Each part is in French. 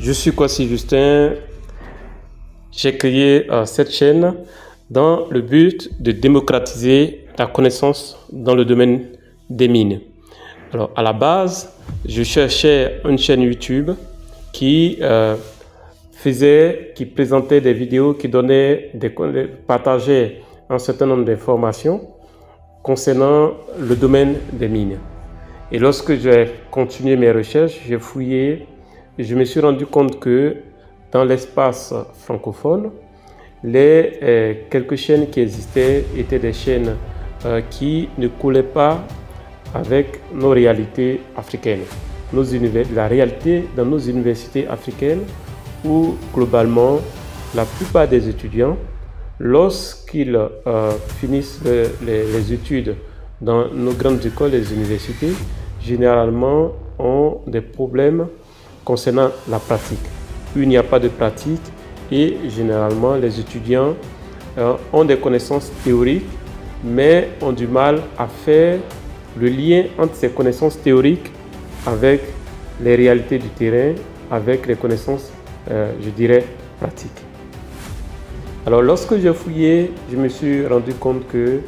Je suis Kwasi Justin. J'ai créé cette chaîne dans le but de démocratiser la connaissance dans le domaine des mines. Alors, à la base, je cherchais une chaîne YouTube qui présentait des vidéos, qui partageait un certain nombre d'informations concernant le domaine des mines. Et lorsque j'ai continué mes recherches, j'ai fouillé et je me suis rendu compte que dans l'espace francophone, les quelques chaînes qui existaient étaient des chaînes qui ne collaient pas avec nos réalités africaines, la réalité dans nos universités africaines où globalement la plupart des étudiants, lorsqu'ils finissent les études dans nos grandes écoles, les universités, généralement ont des problèmes concernant la pratique. Il n'y a pas de pratique et généralement les étudiants ont des connaissances théoriques mais ont du mal à faire le lien entre ces connaissances théoriques avec les réalités du terrain, avec les connaissances, je dirais, pratiques. Alors lorsque j'ai fouillé, je me suis rendu compte qu'il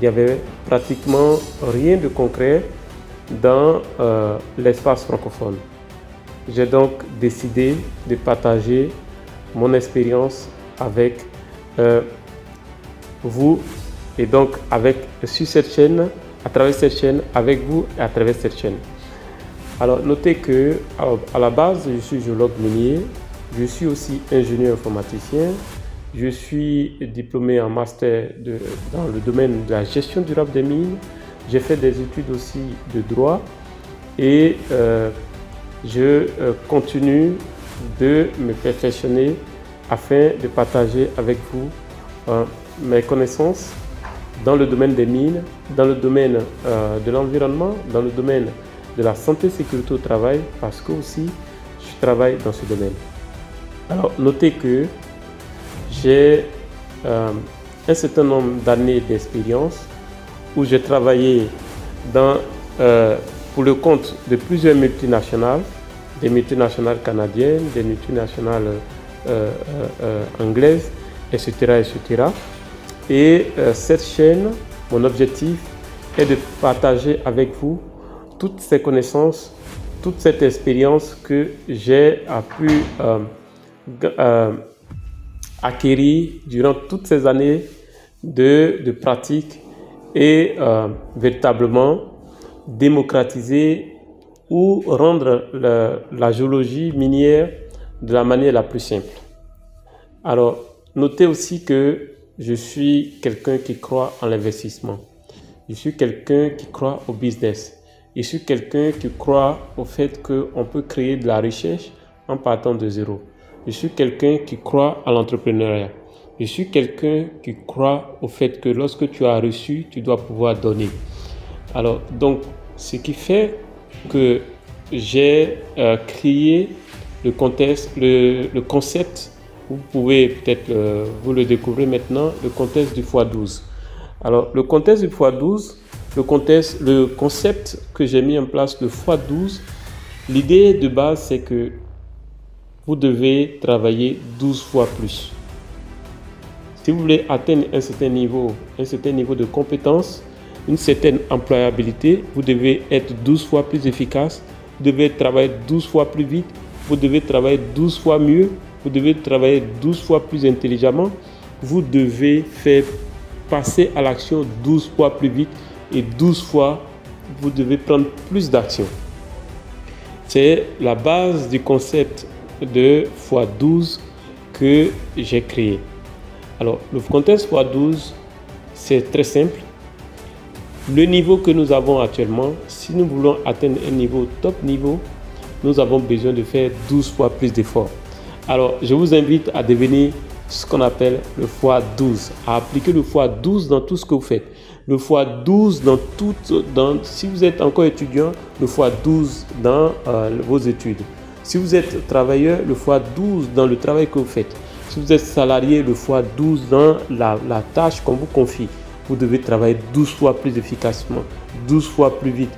n'y avait pratiquement rien de concret dans l'espace francophone. J'ai donc décidé de partager mon expérience avec vous et donc sur cette chaîne, à travers cette chaîne, avec vous et à travers cette chaîne. Alors notez que à la base, je suis géologue minier, je suis aussi ingénieur informaticien, je suis diplômé en master dans le domaine de la gestion durable des mines, j'ai fait des études aussi de droit et je continue de me perfectionner afin de partager avec vous mes connaissances dans le domaine des mines, dans le domaine de l'environnement, dans le domaine de la santé et sécurité au travail, parce que aussi je travaille dans ce domaine. Alors notez que j'ai un certain nombre d'années d'expérience où j'ai travaillé pour le compte de plusieurs multinationales, des multinationales canadiennes, des multinationales anglaises, etc., etc. Et cette chaîne, mon objectif est de partager avec vous toutes ces connaissances, toute cette expérience que j'ai pu acquérir durant toutes ces années de pratique et véritablement démocratiser ou rendre la géologie minière de la manière la plus simple. Alors, notez aussi que je suis quelqu'un qui croit en l'investissement. Je suis quelqu'un qui croit au business. Je suis quelqu'un qui croit au fait qu'on peut créer de la richesse en partant de zéro. Je suis quelqu'un qui croit à l'entrepreneuriat. Je suis quelqu'un qui croit au fait que lorsque tu as reçu, tu dois pouvoir donner. Alors, donc, ce qui fait que j'ai créé le concept, vous pouvez peut-être vous le découvrir maintenant, le contexte du x12. Alors, le contexte du x12, le concept que j'ai mis en place, le x12, l'idée de base, c'est que vous devez travailler 12 fois plus. Si vous voulez atteindre un certain niveau de compétence, une certaine employabilité, vous devez être 12 fois plus efficace, vous devez travailler 12 fois plus vite, vous devez travailler 12 fois mieux, vous devez travailler 12 fois plus intelligemment, vous devez faire passer à l'action 12 fois plus vite et 12 fois, vous devez prendre plus d'action. C'est la base du concept de x12 que j'ai créé. Alors, le contexte x12, c'est très simple. Le niveau que nous avons actuellement, si nous voulons atteindre un niveau top niveau, nous avons besoin de faire 12 fois plus d'efforts. Alors, je vous invite à devenir ce qu'on appelle le x12, à appliquer le x12 dans tout ce que vous faites. Le x12 si vous êtes encore étudiant, le x12 dans vos études. Si vous êtes travailleur, le x12 dans le travail que vous faites. Si vous êtes salarié, le x12 dans la tâche qu'on vous confie. Vous devez travailler 12 fois plus efficacement, 12 fois plus vite,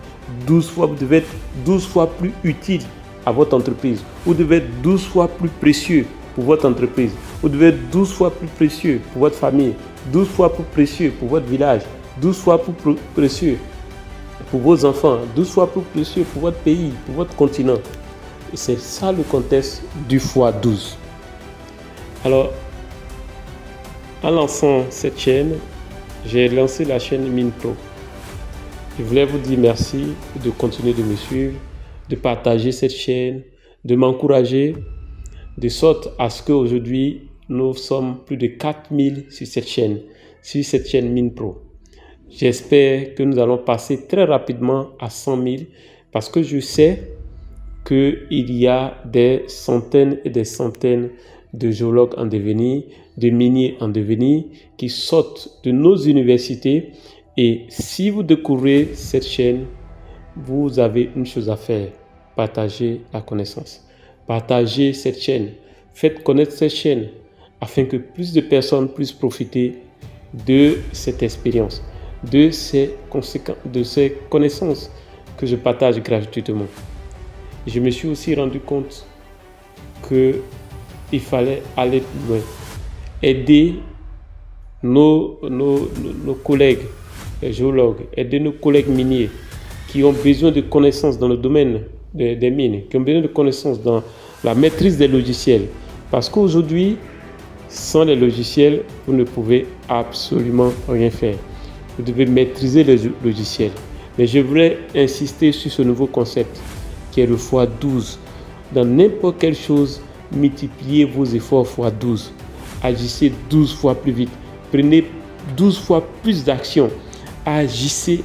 12 fois, vous devez être 12 fois plus utile à votre entreprise. Vous devez être 12 fois plus précieux pour votre entreprise. Vous devez être 12 fois plus précieux pour votre famille, 12 fois plus précieux pour votre village, 12 fois plus précieux pour vos enfants, 12 fois plus précieux pour votre pays, pour votre continent. Et c'est ça le contexte du x12. Alors, en lançant cette chaîne, j'ai lancé la chaîne MinPro. Je voulais vous dire merci de continuer de me suivre, de partager cette chaîne, de m'encourager, de sorte à ce qu'aujourd'hui, nous sommes plus de 4000 sur cette chaîne MinPro. J'espère que nous allons passer très rapidement à 100 000 parce que je sais qu'il y a des centaines et des centaines de géologues en devenir, de miniers en devenir qui sortent de nos universités. Et si vous découvrez cette chaîne, vous avez une chose à faire: partager la connaissance. Partagez cette chaîne. Faites connaître cette chaîne afin que plus de personnes puissent profiter de cette expérience, de ces connaissances que je partage gratuitement. Je me suis aussi rendu compte qu'il fallait aller plus loin, aider nos collègues géologues, aider nos collègues miniers qui ont besoin de connaissances dans le domaine des mines, qui ont besoin de connaissances dans la maîtrise des logiciels. Parce qu'aujourd'hui, sans les logiciels, vous ne pouvez absolument rien faire. Vous devez maîtriser les logiciels. Mais je voudrais insister sur ce nouveau concept qui est le x12. Dans n'importe quelle chose, multipliez vos efforts x12. Agissez 12 fois plus vite. Prenez 12 fois plus d'actions. Agissez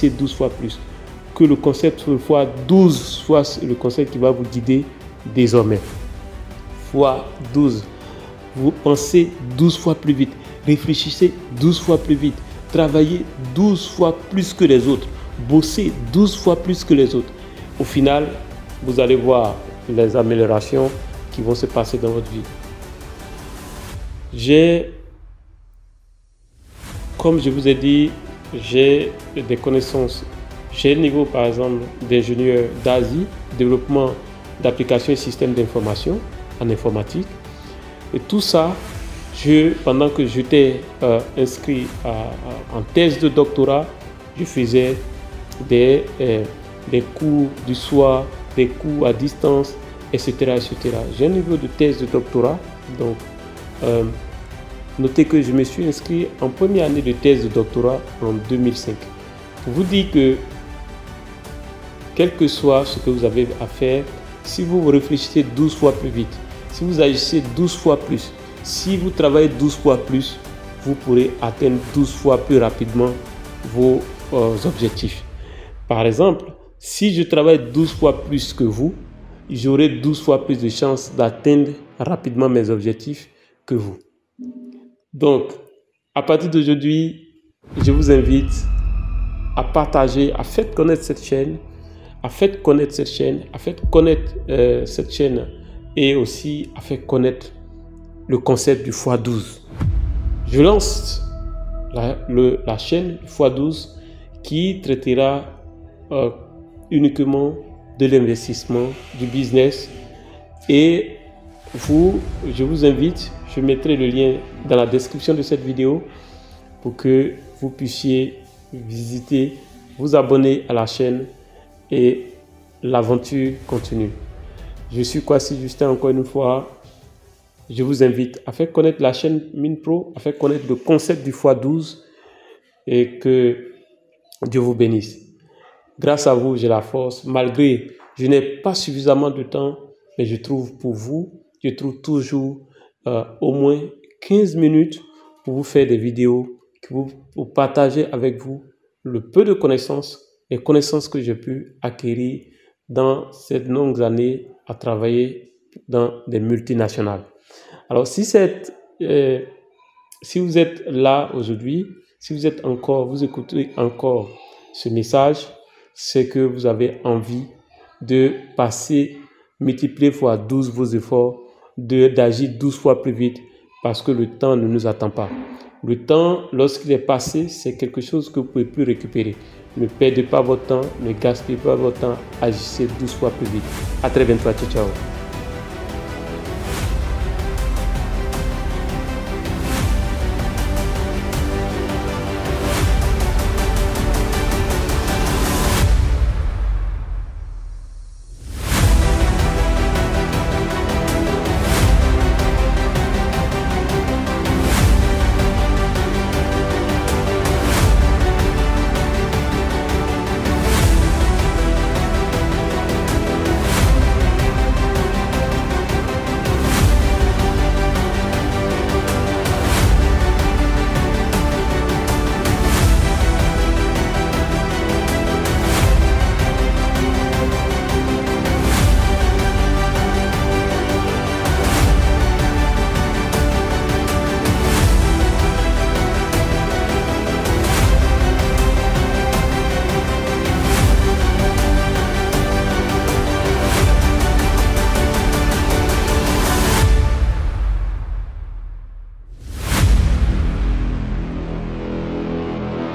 12 fois plus. Que le concept x12 soit le concept qui va vous guider désormais. x12. Vous pensez 12 fois plus vite. Réfléchissez 12 fois plus vite. Travaillez 12 fois plus que les autres. Bossez 12 fois plus que les autres. Au final, vous allez voir les améliorations qui vont se passer dans votre vie. Comme je vous ai dit, j'ai des connaissances. J'ai le niveau, par exemple, d'ingénieur d'Asie, développement d'applications et systèmes d'information en informatique. Et tout ça, pendant que j'étais inscrit en thèse de doctorat, je faisais des cours du soir, des cours à distance, etc. etc. J'ai un niveau de thèse de doctorat. Donc, notez que je me suis inscrit en première année de thèse de doctorat en 2005. Pour vous dire que, quel que soit ce que vous avez à faire, si vous réfléchissez 12 fois plus vite, si vous agissez 12 fois plus, si vous travaillez 12 fois plus, vous pourrez atteindre 12 fois plus rapidement vos objectifs. Par exemple, si je travaille 12 fois plus que vous, j'aurai 12 fois plus de chances d'atteindre rapidement mes objectifs que vous. Donc, à partir d'aujourd'hui, je vous invite à partager, à faire connaître cette chaîne, et aussi à faire connaître le concept du x12. Je lance la chaîne du x12 qui traitera uniquement de l'investissement, du business. Et je vous invite, je mettrai le lien dans la description de cette vidéo pour que vous puissiez visiter, vous abonner à la chaîne et l'aventure continue. Je suis Kwasi Justin encore une fois. Je vous invite à faire connaître la chaîne MinPro, à faire connaître le concept du x12 et que Dieu vous bénisse. Grâce à vous, j'ai la force. Malgré, je n'ai pas suffisamment de temps, mais je trouve pour vous, je trouve toujours au moins 15 minutes pour vous faire des vidéos, pour partager avec vous le peu de connaissances, les connaissances que j'ai pu acquérir dans ces longues années à travailler dans des multinationales. Alors, si vous êtes là aujourd'hui, si vous écoutez encore ce message, c'est que vous avez envie de multiplier fois 12 vos efforts, d'agir 12 fois plus vite, parce que le temps ne nous attend pas. Le temps, lorsqu'il est passé, c'est quelque chose que vous ne pouvez plus récupérer. Ne perdez pas votre temps, ne gaspillez pas votre temps, agissez 12 fois plus vite. À très bientôt, ciao ciao.